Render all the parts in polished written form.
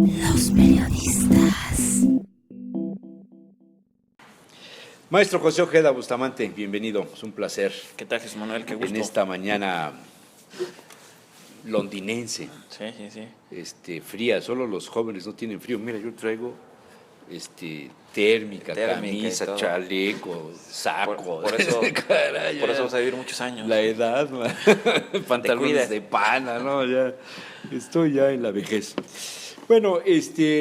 Los periodistas. Maestro José Ojeda Bustamante, bienvenido, es un placer. ¿Qué tal, Jesús Manuel? Qué gusto. En esta mañana londinense, Sí. fría, solo los jóvenes no tienen frío. Mira, yo traigo térmica, camisa, chaleco, saco. Por eso, Caray, por eso vas a vivir muchos años. La edad, pantalones de pana, ¿no? Ya estoy ya en la vejez. Bueno,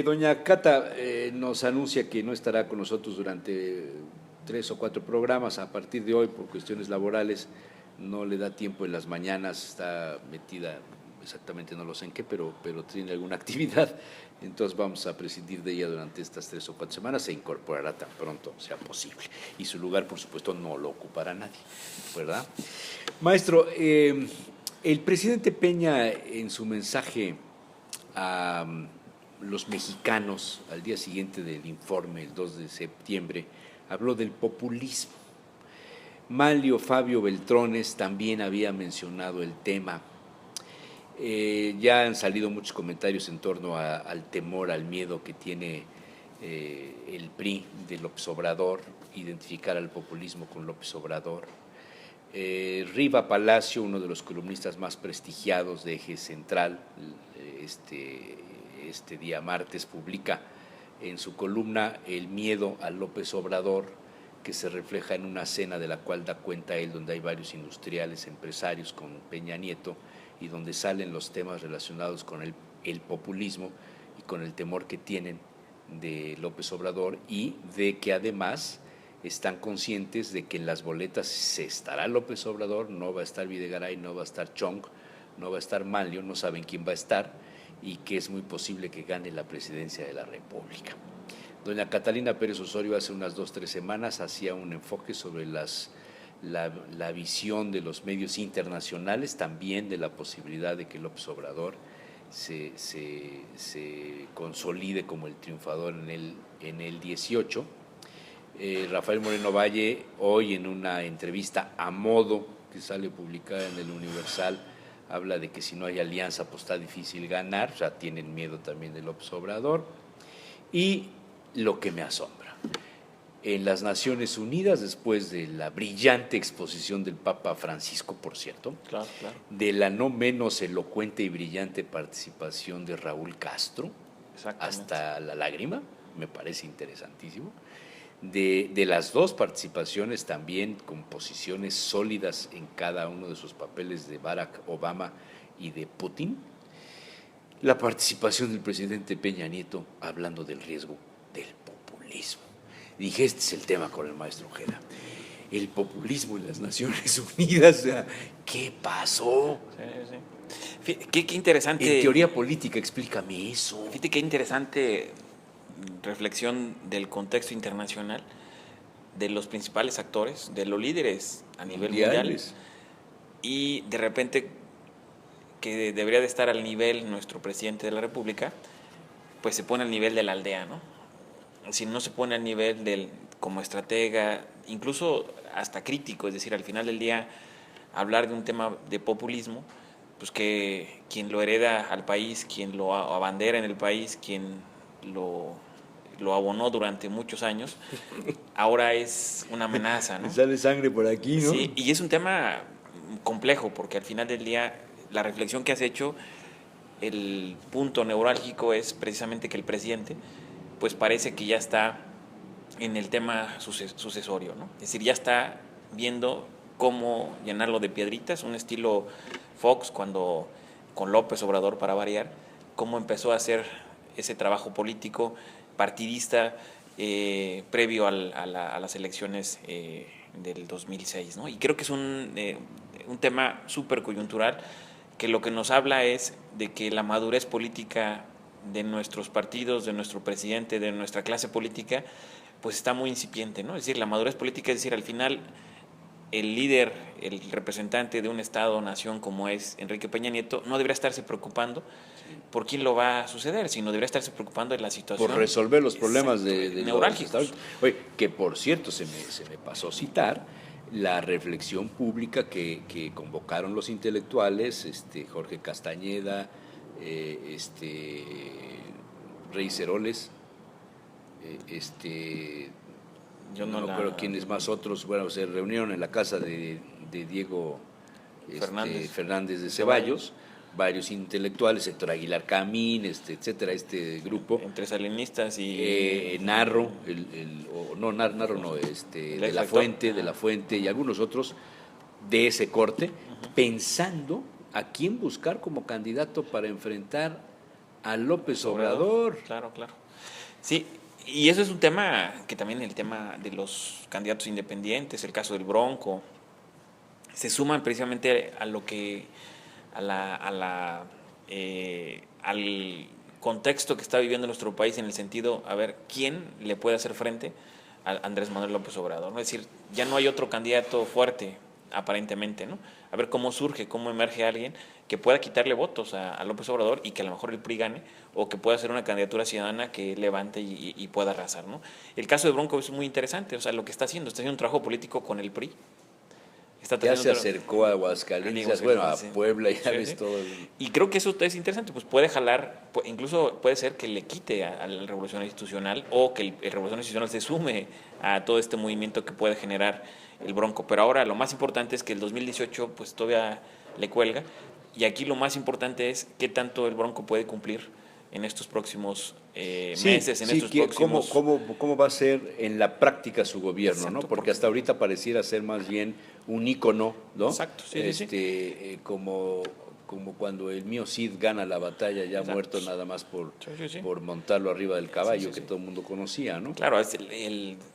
doña Cata nos anuncia que no estará con nosotros durante 3 o 4 programas a partir de hoy por cuestiones laborales. No le da tiempo en las mañanas, está metida, exactamente no lo sé en qué, pero tiene alguna actividad. Entonces vamos a prescindir de ella durante estas 3 o 4 semanas, se incorporará tan pronto sea posible. Y su lugar, por supuesto, no lo ocupará nadie, ¿verdad? Maestro, el presidente Peña en su mensaje a los mexicanos al día siguiente del informe, el 2 de septiembre, habló del populismo. Manlio Fabio Beltrones también había mencionado el tema. Ya han salido muchos comentarios en torno al temor, al miedo que tiene el PRI de López Obrador, identificar al populismo con López Obrador. Riva Palacio, uno de los columnistas más prestigiados de Eje Central, este día martes publica en su columna el miedo a López Obrador, que se refleja en una cena de la cual da cuenta él, donde hay varios industriales, empresarios con Peña Nieto, y donde salen los temas relacionados con el populismo y con el temor que tienen de López Obrador, y de que además están conscientes de que en las boletas se estará López Obrador, no va a estar Videgaray, no va a estar Chong, no va a estar Manlio, no saben quién va a estar, y que es muy posible que gane la presidencia de la República. Doña Catalina Pérez Osorio hace unas 2 o 3 semanas hacía un enfoque sobre la visión de los medios internacionales, también de la posibilidad de que López Obrador se consolide como el triunfador en el 18. Rafael Moreno Valle, hoy en una entrevista a modo que sale publicada en el Universal, habla de que si no hay alianza pues está difícil ganar, o sea, tienen miedo también de López Obrador. Y lo que me asombra, en las Naciones Unidas, después de la brillante exposición del Papa Francisco, por cierto, claro. de la no menos elocuente y brillante participación de Raúl Castro, hasta la lágrima, me parece interesantísimo, de las 2 participaciones también con posiciones sólidas en cada uno de sus papeles de Barack Obama y de Putin, la participación del presidente Peña Nieto hablando del riesgo del populismo. Dije, este es el tema con el maestro Ojeda. El populismo en las Naciones Unidas, o sea, ¿qué pasó? Sí. Qué interesante. En teoría política, explícame eso. Fíjate qué interesante reflexión del contexto internacional, de los principales actores, de los líderes a nivel mundial, y de repente que debería de estar al nivel nuestro presidente de la República, pues se pone al nivel de la aldea, ¿no? Si no se pone al nivel del como estratega, incluso hasta crítico, es decir, al final del día hablar de un tema de populismo, pues que quien lo hereda al país, quien lo abandera en el país, quien lo abonó durante muchos años, ahora es una amenaza, ¿no? Sale sangre por aquí, ¿no? Sí, y es un tema complejo, porque al final del día la reflexión que has hecho, el punto neurálgico es precisamente que el presidente pues parece que ya está en el tema sucesorio, ¿no? Es decir, ya está viendo cómo llenarlo de piedritas, un estilo Fox cuando con López Obrador, para variar, cómo empezó a hacer ese trabajo político partidista previo a las elecciones del 2006, ¿no? Y creo que es un tema súper coyuntural, que lo que nos habla es de que la madurez política de nuestros partidos, de nuestro presidente, de nuestra clase política, pues está muy incipiente, ¿no? Es decir, la madurez política, es decir, al final el líder, el representante de un estado o nación como es Enrique Peña Nieto, no debería estarse preocupando por quién lo va a suceder, sino debería estarse preocupando de la situación. Por resolver los problemas de neurálgicos. Oye, que por cierto se me pasó citar la reflexión pública que convocaron los intelectuales, Jorge Castañeda, Rey Ceroles, Yo no recuerdo quiénes más otros. Bueno, se reunieron en la casa de Diego Fernández de Ceballos, varios intelectuales, Héctor Aguilar Camín, etcétera, este grupo. Entre salinistas y... Narro, Narro no, de la Fuente y algunos otros de ese corte, pensando a quién buscar como candidato para enfrentar a López Obrador. Claro. Sí, y eso es un tema que también el tema de los candidatos independientes, el caso del Bronco, se suman precisamente a lo que al contexto que está viviendo nuestro país, en el sentido, a ver, ¿quién le puede hacer frente a Andrés Manuel López Obrador? ¿No? Es decir, ya no hay otro candidato fuerte, aparentemente, ¿no? A ver cómo surge, cómo emerge alguien que pueda quitarle votos a López Obrador y que a lo mejor el PRI gane, o que pueda hacer una candidatura ciudadana que levante y pueda arrasar, ¿no? El caso de Bronco es muy interesante, o sea, lo que está haciendo un trabajo político con el PRI. Ya se acercó a Aguascalientes, a Puebla, ya ves todo. Y creo que eso es interesante, pues puede jalar, incluso puede ser que le quite al Revolucionario Institucional, o que el Revolucionario Institucional se sume a todo este movimiento que puede generar el Bronco. Pero ahora lo más importante es que el 2018 pues todavía le cuelga, y aquí lo más importante es qué tanto el Bronco puede cumplir en estos próximos meses, en estos próximos... ¿Cómo va a ser en la práctica su gobierno? Exacto, ¿no? Porque hasta ahorita pareciera ser más bien un ícono, ¿no? Exacto, sí. Como cuando el mío Cid gana la batalla, ya muerto nada más por montarlo arriba del caballo, que todo el mundo conocía, ¿no? Claro,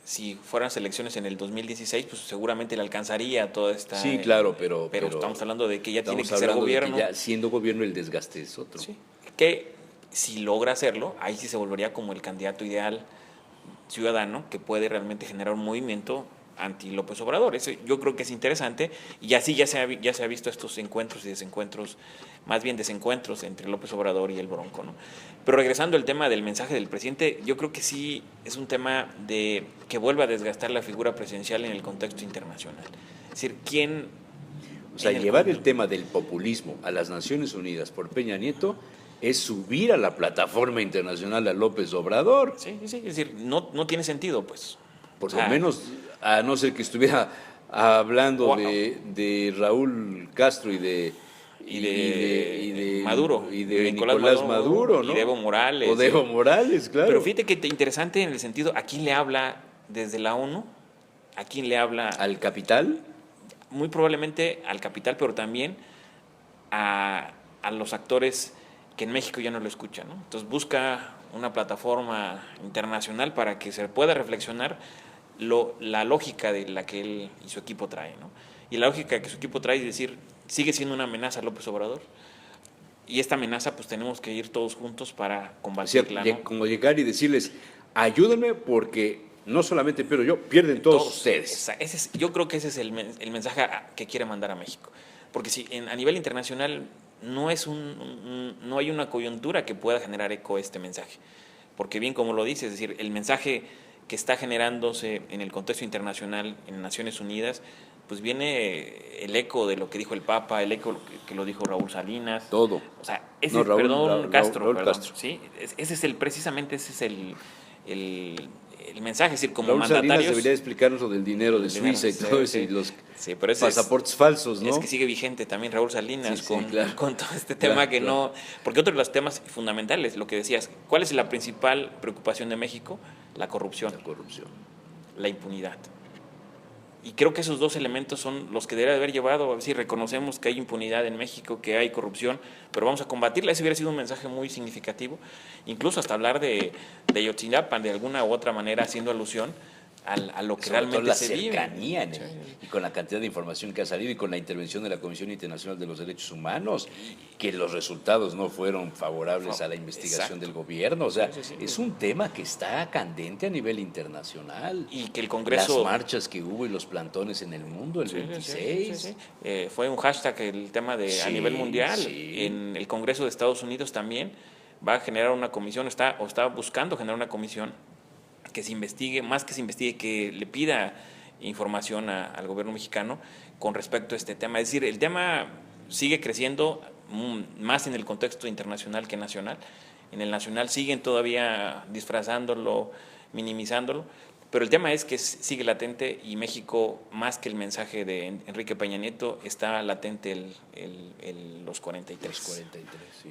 si fueran las elecciones en el 2016, pues seguramente le alcanzaría toda esta... Sí, claro, pero estamos hablando de que ya tiene que ser gobierno. Ya siendo gobierno el desgaste es otro. Sí, que si logra hacerlo, ahí sí se volvería como el candidato ideal ciudadano que puede realmente generar un movimiento anti López Obrador. Eso yo creo que es interesante, y así ya se ha visto estos encuentros y desencuentros, más bien desencuentros entre López Obrador y el Bronco, ¿no? Pero regresando al tema del mensaje del presidente, yo creo que sí es un tema de que vuelva a desgastar la figura presidencial en el contexto internacional. Es decir, ¿quién? O sea, llevar el tema del populismo a las Naciones Unidas por Peña Nieto es subir a la plataforma internacional a López Obrador. Sí, es decir, no tiene sentido, pues. Por lo menos, a no ser que estuviera hablando de Raúl Castro y de Maduro, y de Nicolás Maduro, ¿no? Y de Evo Morales. O de Evo Morales, claro. Pero fíjate que interesante en el sentido, ¿a quién le habla desde la ONU? ¿A quién le habla? ¿Al capital? Muy probablemente al capital, pero también a los actores que en México ya no lo escuchan, ¿no? Entonces busca una plataforma internacional para que se pueda reflexionar la lógica de la que él y su equipo traen, ¿no? Y la lógica que su equipo trae es decir, sigue siendo una amenaza a López Obrador, y esta amenaza pues tenemos que ir todos juntos para combatirla, ¿no? Como llegar y decirles, ayúdenme porque no solamente pierdo yo, pierden todos ustedes. Yo creo que ese es el mensaje que quiere mandar a México, porque si a nivel internacional no hay una coyuntura que pueda generar eco este mensaje, porque bien como lo dice, es decir, el mensaje que está generándose en el contexto internacional en Naciones Unidas, pues viene el eco de lo que dijo el Papa, el eco que lo dijo Raúl Salinas. Todo. O sea, Castro. ¿sí? Ese es precisamente ese es el mensaje, es decir, como Raúl mandatarios. Salinas debería explicarnos lo del dinero de Suiza y todo eso, y los pasaportes falsos, ¿no? Es que sigue vigente también Raúl Salinas claro. con todo este tema no... Porque otro de los temas fundamentales, lo que decías, ¿cuál es la principal preocupación de México? La corrupción. La impunidad. Y creo que esos dos elementos son los que debería haber llevado, a ver si reconocemos que hay impunidad en México, que hay corrupción, pero vamos a combatirla. Ese hubiera sido un mensaje muy significativo, incluso hasta hablar de Ayotzinapa de alguna u otra manera, haciendo alusión a lo que sobre realmente se vive. La cercanía y con la cantidad de información que ha salido y con la intervención de la Comisión Internacional de los Derechos Humanos, que los resultados no fueron favorables a la investigación del gobierno. O sea, es un tema que está candente a nivel internacional. Y que el Congreso... Las marchas que hubo y los plantones en el mundo, el 26. Fue un hashtag el tema a nivel mundial. En el Congreso de Estados Unidos también va a generar una comisión, está buscando generar una comisión que se investigue, más que se investigue, que le pida información al gobierno mexicano con respecto a este tema. Es decir, el tema sigue creciendo más en el contexto internacional que nacional, en el Nacional, siguen todavía disfrazándolo, minimizándolo, pero el tema es que sigue latente y México, más que el mensaje de Enrique Peña Nieto, está latente los 43. Los 43, sí.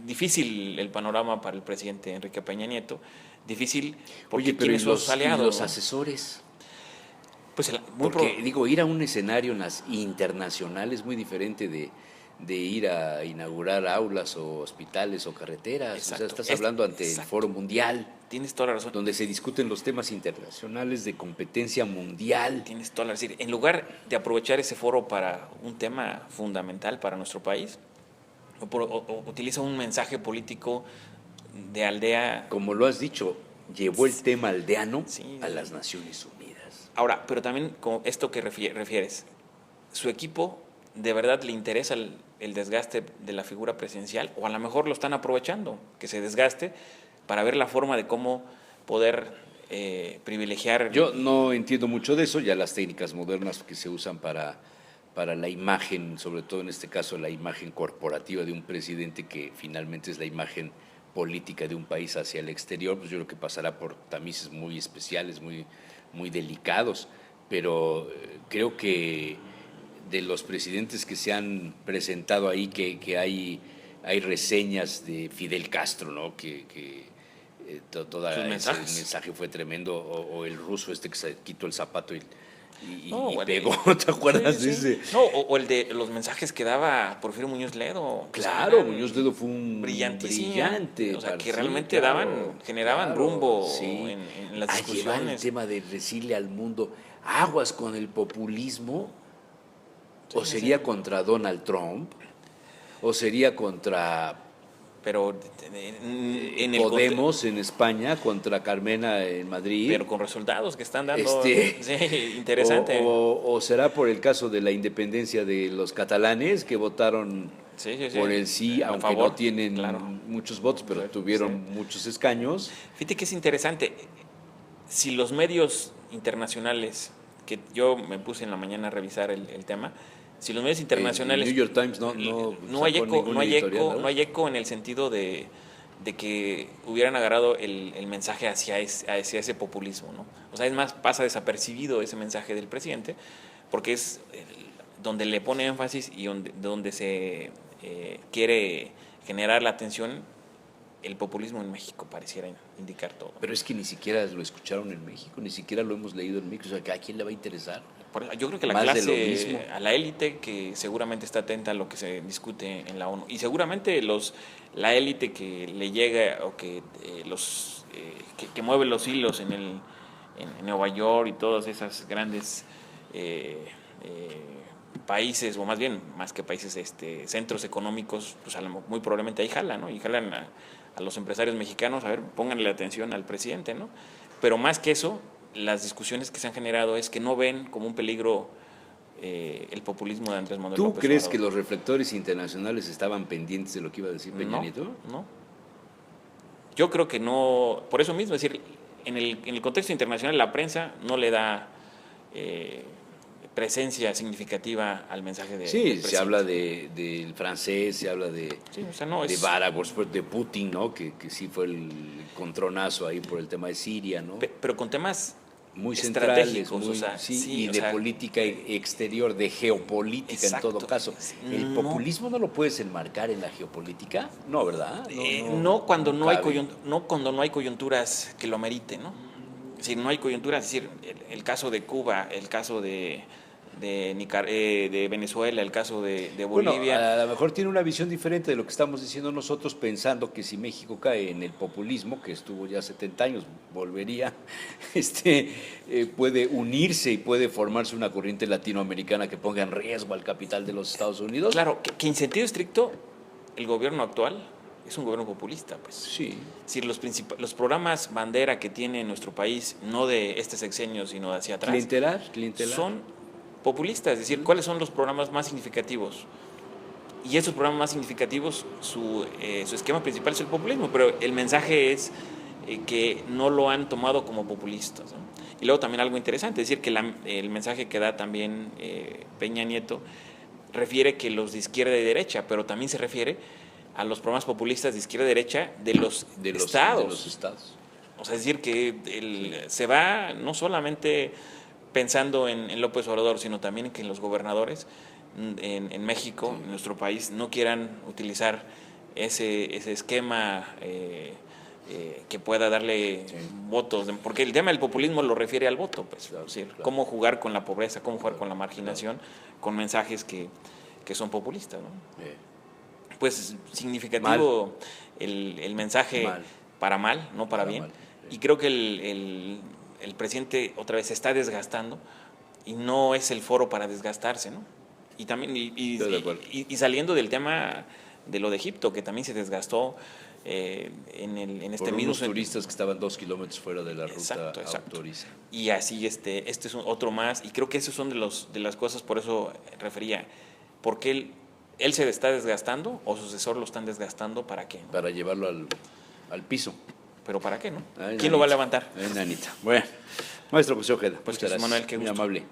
Difícil el panorama para el presidente Enrique Peña Nieto, difícil porque Oye, pero ¿quiénes son sus aliados? ¿y los ¿no? asesores? Pues porque, ir a un escenario internacional es muy diferente de ir a inaugurar aulas o hospitales o carreteras. Exacto. O sea, estás hablando ante el Foro Mundial. Tienes toda la razón. Donde se discuten los temas internacionales de competencia mundial. Tienes toda la razón. En lugar de aprovechar ese foro para un tema fundamental para nuestro país, o utiliza un mensaje político de aldea. Como lo has dicho, llevó el tema aldeano a las Naciones Unidas. Ahora, pero también con esto que refieres, su equipo de verdad le interesa el desgaste de la figura presidencial, o a lo mejor lo están aprovechando, que se desgaste, para ver la forma de cómo poder privilegiar. Yo no entiendo mucho de eso, ya las técnicas modernas que se usan para la imagen, sobre todo en este caso la imagen corporativa de un presidente, que finalmente es la imagen política de un país hacia el exterior, pues yo creo que pasará por tamices muy especiales, muy, muy delicados, pero creo que de los presidentes que se han presentado ahí, que hay reseñas de Fidel Castro, ¿no? Que todo ese mensaje fue tremendo, o el ruso que se quitó el zapato y pegó, ¿te acuerdas de ese? No, o el de los mensajes que daba Porfirio Muñoz Ledo. Claro, o sea, Muñoz Ledo fue un brillante. O sea, que realmente generaban rumbo en las discusiones. Llevar el tema de decirle al mundo, aguas con el populismo, o sería contra Donald Trump, o sería contra... Pero en Podemos en España contra Carmena en Madrid. Pero con resultados que están dando. Sí, interesante. O será por el caso de la independencia de los catalanes, que votaron por el sí, aunque favor, no tienen muchos votos, pero tuvieron muchos escaños. Fíjate que es interesante. Si los medios internacionales, que yo me puse en la mañana a revisar el tema, si los medios internacionales... El New York Times no hay eco en el sentido de que hubieran agarrado el mensaje hacia ese populismo, ¿no? O sea, es más, pasa desapercibido ese mensaje del presidente, porque es donde le pone énfasis y donde se quiere generar la atención. El populismo en México pareciera indicar todo. Pero es que ni siquiera lo escucharon en México, ni siquiera lo hemos leído en México. O sea, ¿a quién le va a interesar? Yo creo que la clase, a la élite que seguramente está atenta a lo que se discute en la ONU, y seguramente la élite que le llega o que que mueve los hilos en Nueva York y todos esos grandes países, o más que países, centros económicos, pues muy probablemente ahí jalan, ¿no? Y jalan a los empresarios mexicanos, a ver, pónganle atención al presidente, ¿no? Pero más que eso, las discusiones que se han generado es que no ven como un peligro el populismo de Andrés Manuel López Obrador. ¿Tú crees Obrador. que los reflectores internacionales estaban pendientes de lo que iba a decir Peña Nieto? No. Yo creo que no, por eso mismo, es decir, en el contexto internacional la prensa no le da presencia significativa al mensaje del presidente. Se habla del francés, se habla de Barack, de Putin, ¿no? Que sí fue el contronazo ahí por el tema de Siria, ¿no? Pero con temas muy centrales, y de política exterior, de geopolítica. Exacto. En todo caso. ¿El populismo no lo puedes enmarcar en la geopolítica? No, ¿verdad? No cuando no hay coyunturas que lo ameriten, ¿no? Es decir, no hay coyunturas, es decir, el caso de Cuba, el caso de Venezuela, el caso de Bolivia. Bueno, a lo mejor tiene una visión diferente de lo que estamos diciendo nosotros, pensando que si México cae en el populismo, que estuvo ya 70 años, volvería, puede unirse y puede formarse una corriente latinoamericana que ponga en riesgo al capital de los Estados Unidos. Claro, que en sentido estricto, el gobierno actual es un gobierno populista, pues. Sí. Si los programas bandera que tiene nuestro país, no de este sexenio, sino de hacia atrás, clientelar, son populistas. Es decir, ¿cuáles son los programas más significativos? Y esos programas más significativos, su esquema principal es el populismo, pero el mensaje es que no lo han tomado como populistas, ¿no? Y luego también algo interesante, es decir, que el mensaje que da también Peña Nieto refiere que los de izquierda y derecha, pero también se refiere a los programas populistas de izquierda y derecha de los estados. De los estados. O sea, es decir, que se va no solamente pensando en López Obrador, sino también en que los gobernadores en México, en nuestro país, no quieran utilizar ese esquema que pueda darle votos. Porque el tema del populismo lo refiere al voto, pues. Claro, es decir, claro. cómo jugar con la pobreza, cómo jugar con la marginación, con mensajes que son populistas, ¿no? Pues significativo el mensaje para mal, no para bien. Mal. Y creo que el presidente otra vez se está desgastando y no es el foro para desgastarse, ¿no? Y también Estoy de acuerdo. y saliendo del tema de lo de Egipto, que también se desgastó en este Por mismo unos turistas que estaban 2 kilómetros fuera de la ruta autorizada. Y así este es otro más, y creo que esos son de las cosas, por eso refería, porque él se está desgastando o su asesor lo están desgastando, ¿para qué? Para llevarlo al piso. Pero ¿para qué, no? Ay, ¿Quién lo va a levantar? Nanita. Bueno, maestro José Ojeda, Pues muchas gracias. Manuel, qué muy gusto. amable.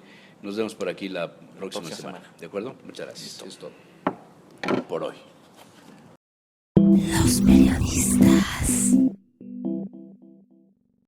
Nos vemos por aquí la próxima Próxima semana. ¿De acuerdo? Muchas gracias. Listo. Es todo. Por hoy. Los periodistas.